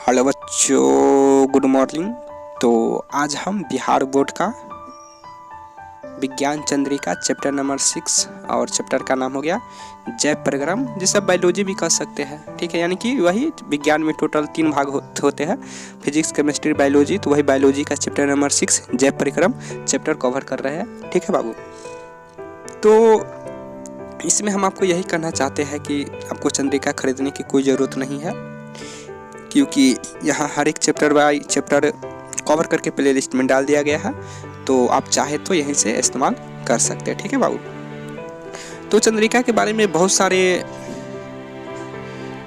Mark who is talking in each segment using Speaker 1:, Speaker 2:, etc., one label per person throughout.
Speaker 1: Hello बच्चों, good morning. तो आज हम बिहार बोर्ड का विज्ञान चंद्रिका चैप्टर नंबर 6 और चैप्टर का नाम हो गया जैव परिक्रम, जिसे बायोलॉजी भी कह सकते हैं। ठीक है, यानी कि वही विज्ञान में टोटल 3 भाग होते हैं, फिजिक्स, केमिस्ट्री, बायोलॉजी। तो वही बायोलॉजी का चैप्टर नंबर 6 जैव परिक्रम चैप्टर कवर कर रहे हैं। ठीक है बाबू, तो इसमें हम आपको यही कहना चाहते हैं कि आपको चंद्रिका खरीदने की कोई ज़रूरत नहीं है, क्योंकि यहाँ हर एक चैप्टर बाय चैप्टर कवर करके प्ले लिस्ट में डाल दिया गया है। तो आप चाहे तो यहीं से इस्तेमाल कर सकते हैं। ठीक है बाबू, तो चंद्रिका के बारे में बहुत सारे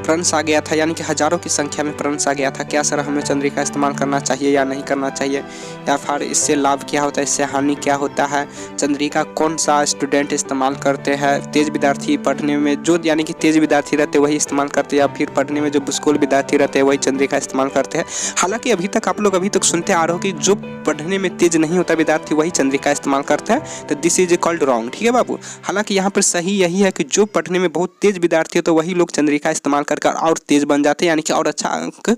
Speaker 1: प्रश्न आ गया था, यानी कि हजारों की संख्या में प्रश्न आ गया था। क्या सर हमें चंद्रिका इस्तेमाल करना चाहिए या नहीं करना चाहिए, या फिर इससे लाभ क्या होता है, इससे हानि क्या होता है, चंद्रिका कौन सा स्टूडेंट इस्तेमाल करते हैं, तेज विद्यार्थी पढ़ने में जो यानी कि तेज विद्यार्थी रहते हैं वही इस्तेमाल करते हैं, या फिर पढ़ने में जो बुस्कुल विद्यार्थी रहते हैं वही चंद्रिका इस्तेमाल करते हैं। हालांकि अभी तक आप लोग सुनते आ रहे हो कि जो पढ़ने में तेज नहीं होता विद्यार्थी वही चंद्रिका इस्तेमाल करते हैं, तो दिस इज कॉल्ड रॉन्ग। ठीक है बाबू, हालांकि यहाँ पर सही यही है कि जो पढ़ने में बहुत तेज विद्यार्थी है तो वही लोग चंद्रिका इस्तेमाल कर और तेज बन जाते हैं, यानी कि और अच्छा अंक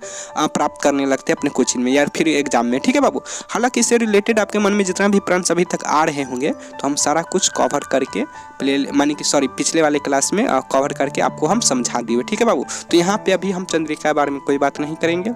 Speaker 1: प्राप्त करने लगते हैं अपने कोचिंग में या फिर एग्जाम में। ठीक है बाबू, हालांकि इससे रिलेटेड आपके मन में जितना भी प्रश्न अभी तक आ रहे होंगे तो हम सारा कुछ कवर करके पिछले वाले क्लास में कवर करके आपको हम समझा दिए। ठीक है बाबू, तो यहाँ पे अभी हम चंद्रिका के बारे में कोई बात नहीं करेंगे।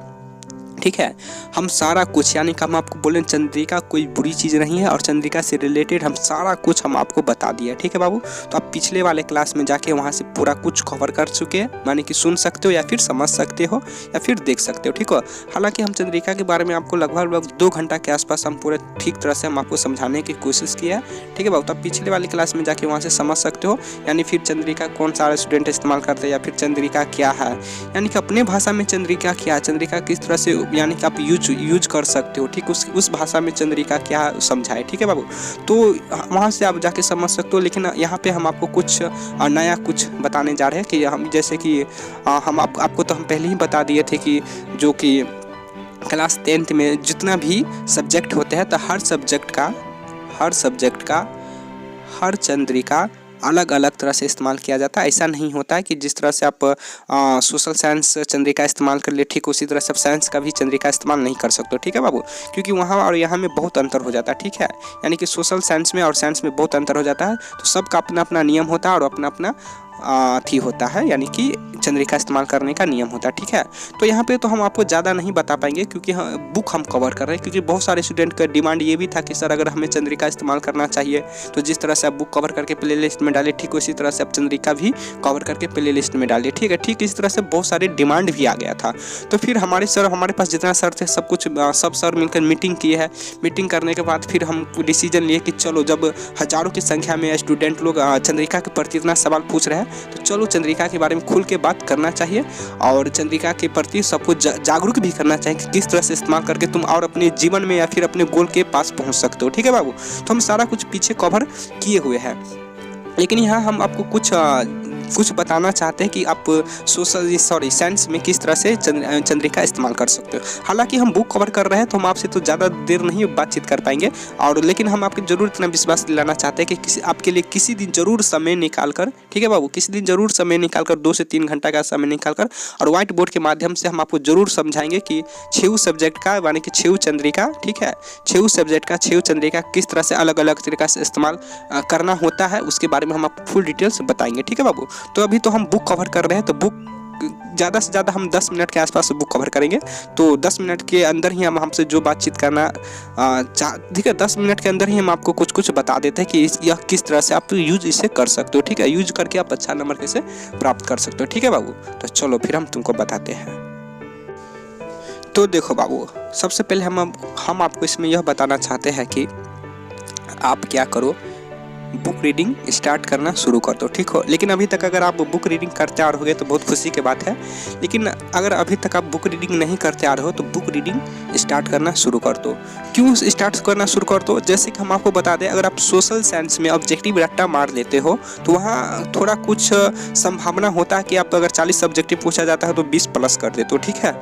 Speaker 1: ठीक है, हम सारा कुछ यानी कि हम आपको बोलें चंद्रिका कोई बुरी चीज़ नहीं है और चंद्रिका से रिलेटेड हम सारा कुछ हम आपको बता दिया। ठीक है बाबू, तो आप पिछले वाले क्लास में जाके वहाँ से पूरा कुछ कवर कर चुके हैं, माने कि सुन सकते हो या फिर समझ सकते हो या फिर देख सकते हो। ठीक है, हालांकि हम चंद्रिका के बारे में आपको लगभग 2 घंटा के आसपास हम पूरे ठीक तरह से हम आपको समझाने की कोशिश किया है। ठीक है बाबू, तो आप पिछले वाली क्लास में जाके वहाँ से समझ सकते हो, यानी फिर चंद्रिका कौन सा स्टूडेंट इस्तेमाल करते हैं या फिर चंद्रिका क्या है, यानी कि अपने भाषा में चंद्रिका क्या है, चंद्रिका किस तरह से यानी कि आप यूज कर सकते हो। ठीक, उस भाषा में चंद्रिका क्या समझाए। ठीक है बाबू, तो वहाँ से आप जाके समझ सकते हो। लेकिन यहाँ पे हम आपको कुछ नया कुछ बताने जा रहे हैं कि हम जैसे कि हम आपको तो हम पहले ही बता दिए थे कि जो कि क्लास 10th में जितना भी सब्जेक्ट होते हैं तो हर सब्जेक्ट का हर चंद्रिका अलग अलग तरह से इस्तेमाल किया जाता है। ऐसा नहीं होता है कि जिस तरह से आप सोशल साइंस चंद्रिका इस्तेमाल कर ले, ठीक उसी तरह से आप साइंस का भी चंद्रिका इस्तेमाल नहीं कर सकते हो। ठीक है बाबू, क्योंकि वहाँ और यहाँ में बहुत अंतर हो जाता है। ठीक है, यानी कि सोशल साइंस में और साइंस में बहुत अंतर हो जाता है, तो सबका अपना अपना नियम होता है और अपना अपना थी होता है, यानी कि चंद्रिका इस्तेमाल करने का नियम होता है। ठीक है, तो यहाँ पे तो हम आपको ज़्यादा नहीं बता पाएंगे क्योंकि बुक हम कवर कर रहे हैं, क्योंकि बहुत सारे स्टूडेंट का डिमांड ये भी था कि सर अगर हमें चंद्रिका इस्तेमाल करना चाहिए तो जिस तरह से आप बुक कवर करके प्ले लिस्ट में डालिए, ठीक उसी तरह से आप चंद्रिका भी कवर करके प्ले लिस्ट में डालिए। ठीक है, ठीक इस तरह से बहुत सारे डिमांड भी आ गया था। तो फिर हमारे पास जितना सर थे सब सर मिलकर मीटिंग किए है। मीटिंग करने के बाद फिर हम डिसीजन लिए कि चलो, जब हज़ारों की संख्या में स्टूडेंट लोग चंद्रिका के प्रति इतना सवाल पूछ रहे हैं तो चलो चंद्रिका के बारे में खुल के बात करना चाहिए और चंद्रिका के प्रति सबको जागरूक भी करना चाहिए कि किस तरह से इस्तेमाल करके तुम और अपने जीवन में या फिर अपने गोल के पास पहुंच सकते हो। ठीक है बाबू, तो हम सारा कुछ पीछे कवर किए हुए हैं, लेकिन यहाँ हम आपको कुछ बताना चाहते हैं कि आप साइंस में किस तरह से चंद्रिका इस्तेमाल कर सकते हो। हालांकि हम बुक कवर कर रहे हैं तो हम आपसे तो ज़्यादा देर नहीं बातचीत कर पाएंगे, और लेकिन हम आपके जरूर इतना विश्वास दिलाना चाहते हैं कि आपके लिए किसी दिन जरूर समय निकाल कर, ठीक है बाबू, किसी दिन जरूर समय निकाल कर 2 से 3 घंटा का समय निकाल कर और व्हाइट बोर्ड के माध्यम से हम आपको जरूर समझाएंगे कि 6 सब्जेक्ट का यानी कि 6 चंद्रिका, ठीक है, 6 सब्जेक्ट का 6 चंद्रिका किस तरह से अलग अलग तरीका से इस्तेमाल करना होता है, उसके बारे में हम आपको फुल डिटेल्स बताएंगे। ठीक है बाबू, तो अभी तो हम बुक कवर कर रहे हैं, तो बुक ज़्यादा से ज़्यादा हम 10 मिनट के आसपास बुक कवर करेंगे। तो 10 मिनट के अंदर ही हम हमसे जो बातचीत करना ठीक है, 10 मिनट के अंदर ही हम आपको कुछ बता देते हैं कि यह किस तरह से आप यूज इसे कर सकते हो। ठीक है, यूज करके आप अच्छा नंबर कैसे प्राप्त कर सकते हो। ठीक है बाबू, तो चलो फिर हम तुमको बताते हैं। तो देखो बाबू, सबसे पहले हम आपको इसमें यह बताना चाहते हैं कि आप क्या करो, बुक रीडिंग स्टार्ट करना शुरू कर दो। ठीक हो, लेकिन अभी तक अगर आप बुक रीडिंग करते आ रहोगे तो बहुत खुशी की बात है, लेकिन अगर अभी तक आप बुक रीडिंग नहीं करते आ रहे हो तो बुक रीडिंग स्टार्ट करना शुरू कर दो। क्यों स्टार्ट करना शुरू कर दो? जैसे कि हम आपको बता दें, अगर आप सोशल साइंस में ऑब्जेक्टिव रट्टा मार लेते हो तो वहाँ थोड़ा कुछ संभावना होता है कि आप अगर 40 सब्जेक्टिव पूछा जाता है तो 20 प्लस कर देते हो। ठीक है,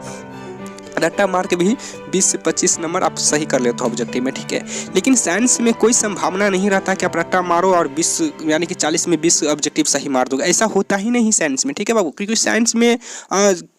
Speaker 1: रट्टा मार के भी 20 से 25 नंबर आप सही कर लेते हो ऑब्जेक्टिव में, ठीक है। लेकिन साइंस में कोई संभावना नहीं रहता कि आप रट्टा मारो और 20 यानी कि 40 में 20 ऑब्जेक्टिव सही मार दोगे, ऐसा होता ही नहीं साइंस में, ठीक है बाबू। क्योंकि साइंस में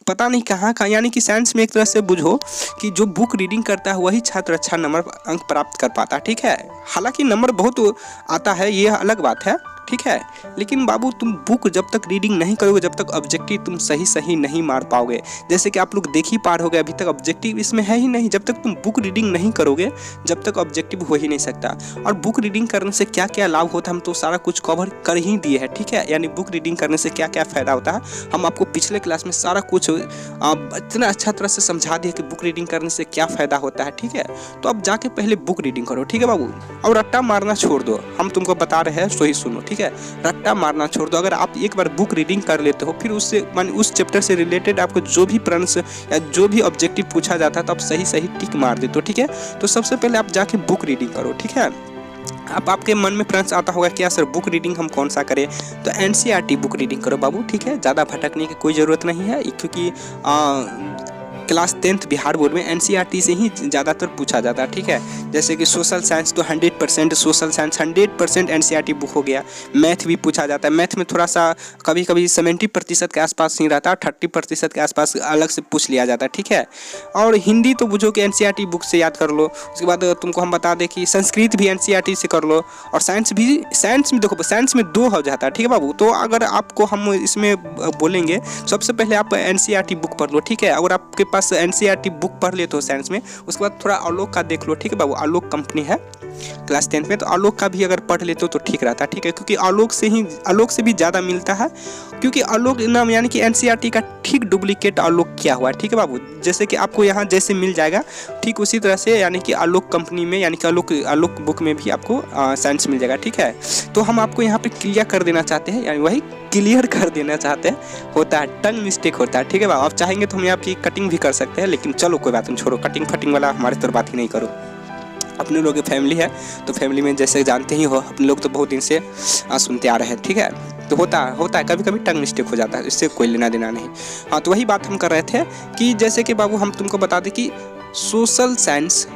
Speaker 1: पता नहीं कहाँ यानी कि साइंस में एक तरह से बुझो कि जो बुक रीडिंग करता है वही छात्र अच्छा नंबर अंक प्राप्त कर पाता है, ठीक है। हालांकि नंबर बहुत आता है, ये अलग बात है, ठीक है। लेकिन बाबू तुम बुक जब तक रीडिंग नहीं करोगे, जब तक ऑब्जेक्टिव तुम सही नहीं मार पाओगे। जैसे कि आप लोग देख ही पा रहे होगे, अभी तक ऑब्जेक्टिव इसमें है ही नहीं। जब तक तुम बुक रीडिंग नहीं करोगे, जब तक ऑब्जेक्टिव हो ही नहीं सकता। और बुक रीडिंग करने से क्या क्या लाभ होता है हम तो सारा कुछ कवर कर ही दिए हैं, ठीक है। यानी बुक रीडिंग करने से क्या क्या फ़ायदा होता है हम आपको पिछले क्लास में सारा कुछ इतना अच्छा तरह से समझा दिया कि बुक रीडिंग करने से क्या फ़ायदा होता है, ठीक है। तो अब जाके पहले बुक रीडिंग करो, ठीक है बाबू। और रट्टा मारना छोड़ दो, हम तुमको बता रहे हैं, सो ही सुनो, ठीक है। रट्टा मारना छोड़ दो। अगर आप एक बार बुक रीडिंग कर लेते हो, फिर उससे मान उस चैप्टर से रिलेटेड आपको जो भी प्रश्न या जो भी ऑब्जेक्टिव पूछा जाता है तो आप सही टिक मार देते हो, ठीक है। तो सबसे पहले आप जाके बुक रीडिंग करो, ठीक है। अब आपके मन में प्रश्न आता होगा क्या सर बुक रीडिंग हम कौन सा करें, तो एनसीईआरटी बुक रीडिंग करो बाबू, ठीक है। ज़्यादा भटकने की कोई ज़रूरत नहीं है, क्योंकि क्लास 10th बिहार बोर्ड में एनसीईआरटी से ही ज़्यादातर पूछा जाता है, ठीक है। जैसे कि सोशल साइंस तो 100% सोशल साइंस 100% एनसीईआरटी बुक हो गया। मैथ भी पूछा जाता है, मैथ में थोड़ा सा कभी कभी 70% के आसपास नहीं रहता, 30% के आसपास अलग से पूछ लिया जाता है, ठीक है। और हिंदी तो बुझो कि एनसीईआरटी बुक से याद कर लो। उसके बाद तुमको हम बता दें कि संस्कृत भी एनसीईआरटी से कर लो। और साइंस में देखो, साइंस में 2 हो जाता है, ठीक है बाबू। तो अगर आपको हम इसमें बोलेंगे सबसे पहले आप एनसीईआरटी बुक पढ़ लो, ठीक है। अगर आपके पास एनसीईआरटी बुक पढ़ लेते हो साइंस में, उसके बाद थोड़ा आलोक का देख लो, ठीक है बाबू। आलोक कंपनी है क्लास 10th में, तो आलोक का भी अगर पढ़ लेते हो तो ठीक रहता है, ठीक है। क्योंकि आलोक से भी ज़्यादा मिलता है, क्योंकि आलोक नाम यानी कि एनसीईआरटी का ठीक डुप्लीकेट आलोक किया हुआ है, ठीक है बाबू। जैसे कि आपको यहाँ जैसे मिल जाएगा ठीक उसी तरह से यानी कि आलोक कंपनी में यानी कि आलोक बुक में भी आपको साइंस मिल जाएगा, ठीक है। तो हम आपको यहाँ पे क्लियर कर देना चाहते हैं, यानी वही क्लियर कर देना चाहते हैं, होता है टंग मिस्टेक होता है, ठीक है बाबू। आप चाहेंगे तो हम आपकी कटिंग भी कर सकते हैं, लेकिन चलो कोई बात नहीं, छोड़ो कटिंग फटिंग वाला हमारे तरफ बात ही नहीं करो। अपने लोग की फैमिली है तो फैमिली में जैसे जानते ही हो, अपने लोग तो बहुत दिन से सुनते आ रहे हैं, ठीक है। तो होता है कभी कभी टंग मिस्टेक हो जाता है, इससे कोई लेना देना नहीं। हाँ, तो वही बात हम कर रहे थे कि जैसे कि बाबू हम तुमको बता दें कि सोशल साइंस,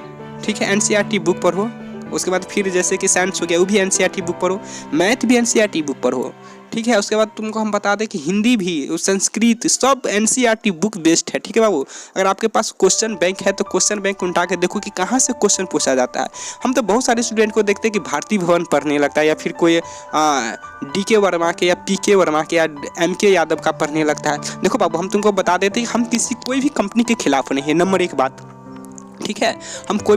Speaker 1: ठीक है, एनसीईआरटी बुक पढ़ो। उसके बाद फिर जैसे कि साइंस हो गया वो भी एनसीईआरटी बुक पढ़ो, मैथ भी एनसीईआरटी बुक पढ़ो, ठीक है। उसके बाद तुमको हम बता दें कि हिंदी भी, संस्कृत, सब एनसीईआरटी बुक बेस्ड है, ठीक है बाबू। अगर आपके पास क्वेश्चन बैंक है तो क्वेश्चन बैंक उठा के देखो कि कहाँ से क्वेश्चन पूछा जाता है। हम तो बहुत सारे स्टूडेंट को देखते हैं कि भारती भवन पढ़ने लगता है, या फिर कोई DK वर्मा के या PK वर्मा के या MK यादव का पढ़ने लगता है। देखो बाबू, हम तुमको बता देते हैं कि हम कोई भी कंपनी के खिलाफ नहीं है, नंबर 1 बात, ठीक है। हम कोई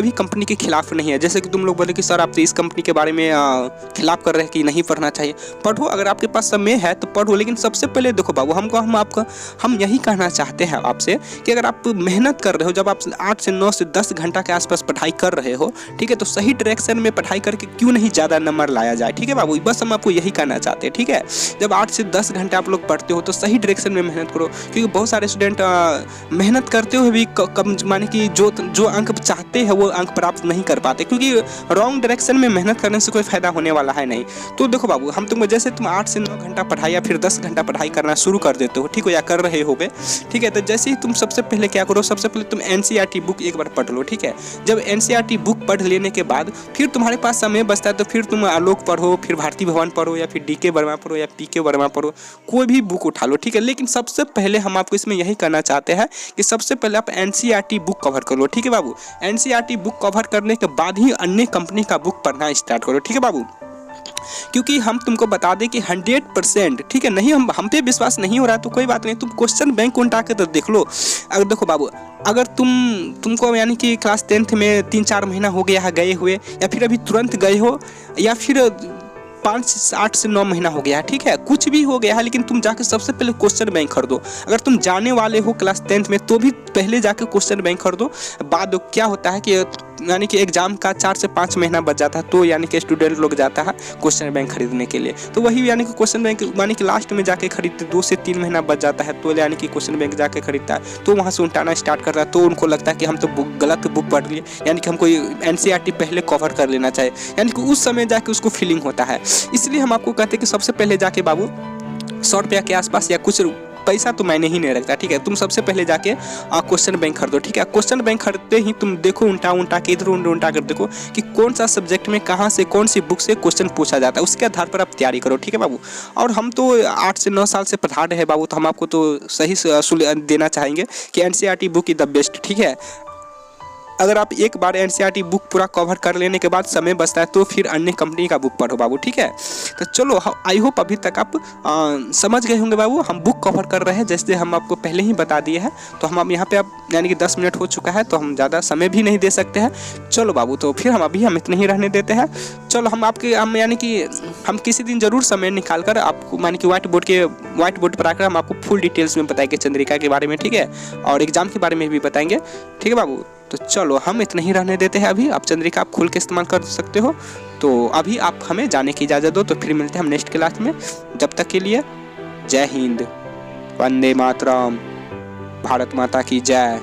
Speaker 1: भी कंपनी के खिलाफ नहीं है। जैसे कि तुम लोग बोले कि सर आप तो इस कंपनी के बारे में खिलाफ कर रहे हैं कि नहीं पढ़ना चाहिए, पढ़ो। अगर आपके पास समय है तो पढ़ो, लेकिन सबसे पहले देखो बाबू, हम यही कहना चाहते हैं आपसे कि अगर आप मेहनत कर रहे हो, जब आप 8 से 9 से 10 घंटा के आसपास पढ़ाई कर रहे हो, ठीक है, तो सही डायरेक्शन में पढ़ाई करके क्यों नहीं ज़्यादा नंबर लाया जाए, ठीक है बाबू। बस हम आपको यही कहना चाहते हैं, ठीक है। जब 8 से 10 घंटे आप लोग पढ़ते हो तो सही डायरेक्शन में मेहनत करो, क्योंकि बहुत सारे स्टूडेंट मेहनत करते हुए भी कम माने कि जो अंक चाहते हैं वो अंक प्राप्त नहीं कर पाते, क्योंकि रॉन्ग डायरेक्शन में मेहनत करने से कोई फायदा होने वाला है नहीं। तो देखो बाबू, हम तुम जैसे तुम 8 से 9 घंटा पढ़ाई या फिर 10 घंटा पढ़ाई करना शुरू कर देते हो, ठीक हो, या कर रहे होगे, ठीक है। तो जैसे ही तुम सबसे पहले क्या करो, सबसे पहले तुम एनसीईआरटी बुक एक बार पढ़ लो, ठीक है। जब एनसीईआरटी बुक पढ़ लेने के बाद फिर तुम्हारे पास समय बचता है तो फिर तुम आलोक पढ़ो, फिर भारती भवन पढ़ो, या फिर DK वर्मा पढ़ो, या PK वर्मा पढ़ो, कोई भी बुक उठा लो, ठीक है। लेकिन सबसे पहले हम आपको इसमें यही कहना चाहते हैं कि सबसे पहले आप एनसीईआरटी बुक कवर कर लो, ठीक है बाबू। एनसीईआरटी बुक कवर करने के बाद ही अन्य कंपनी का बुक पढ़ना स्टार्ट करो, ठीक है बाबू। क्योंकि हम तुमको बता दें कि 100%, ठीक है, नहीं हम पे विश्वास नहीं हो रहा तो कोई बात नहीं, तुम क्वेश्चन बैंक उठा के तो देख लो। अगर देखो बाबू, अगर तुमको यानी कि क्लास 10th में 3-4 महीना हो गया है गए हुए, या फिर अभी तुरंत गए हो, या फिर 8 से 9 महीना हो गया है, ठीक है, कुछ भी हो गया है, लेकिन तुम जाके सबसे पहले क्वेश्चन बैंक खरीदो। अगर तुम जाने वाले हो क्लास 10th में तो भी पहले जाके क्वेश्चन बैंक खरीदो। बाद क्या होता है कि यानी कि एग्जाम का 4 से 5 महीना बच जाता है, तो यानी कि स्टूडेंट लोग जाता है क्वेश्चन बैंक खरीदने के लिए। तो वही यानी कि क्वेश्चन बैंक यानी कि लास्ट में जाके खरीदते 2 से 3 महीना बच जाता है, तो यानी कि क्वेश्चन बैंक जाके खरीदता है, तो वहाँ से उल्टाना स्टार्ट करता है। तो उनको लगता है कि हम तो गलत बुक पढ़ लिए, यानी कि हमको एनसीईआरटी पहले कवर कर लेना चाहिए, यानी कि उस समय जाके उसको फीलिंग होता है। इसलिए हम आपको कहते हैं कि सबसे पहले जाके बाबू 100 रुपया के आसपास या कुछ पैसा तो मैंने ही नहीं रखता, ठीक है। तुम सबसे पहले जाके क्वेश्चन बैंक खरीदो, ठीक है। क्वेश्चन बैंक खरीदते ही तुम देखो उल्टा के इधर उल्टा कर देखो कि कौन सा सब्जेक्ट में कहाँ से कौन सी बुक से क्वेश्चन पूछा जाता है, उसके आधार पर आप तैयारी करो, ठीक है बाबू। और हम तो 8 से 9 साल से पढ़ा रहे हैं बाबू, तो हम आपको तो सही देना चाहेंगे कि NCERT book is the best, ठीक है। अगर आप एक बार एनसीईआरटी बुक पूरा कवर कर लेने के बाद समय बचता है तो फिर अन्य कंपनी का बुक पढ़ो बाबू, ठीक है। तो चलो, आई होप अभी तक आप समझ गए होंगे बाबू। हम बुक कवर कर रहे हैं जैसे हम आपको पहले ही बता दिए हैं। तो हम यहाँ पे अब यानी कि 10 मिनट हो चुका है, तो हम ज़्यादा समय भी नहीं दे सकते हैं। चलो बाबू, तो फिर हम इतने ही रहने देते हैं। चलो, हम यानी कि हम किसी दिन ज़रूर समय निकाल कर आपको यानी कि व्हाइट बोर्ड पर आकर हम आपको फुल डिटेल्स में बताएंगे चंद्रिका के बारे में, ठीक है। और एग्जाम के बारे में भी बताएंगे, ठीक है बाबू। तो चलो, हम इतना ही रहने देते हैं अभी। आप चंद्रिका आप खुल के इस्तेमाल कर सकते हो। तो अभी आप हमें जाने की इजाज़त दो, तो फिर मिलते हैं हम नेक्स्ट क्लास में। जब तक के लिए जय हिंद, वंदे मातरम, भारत माता की जय।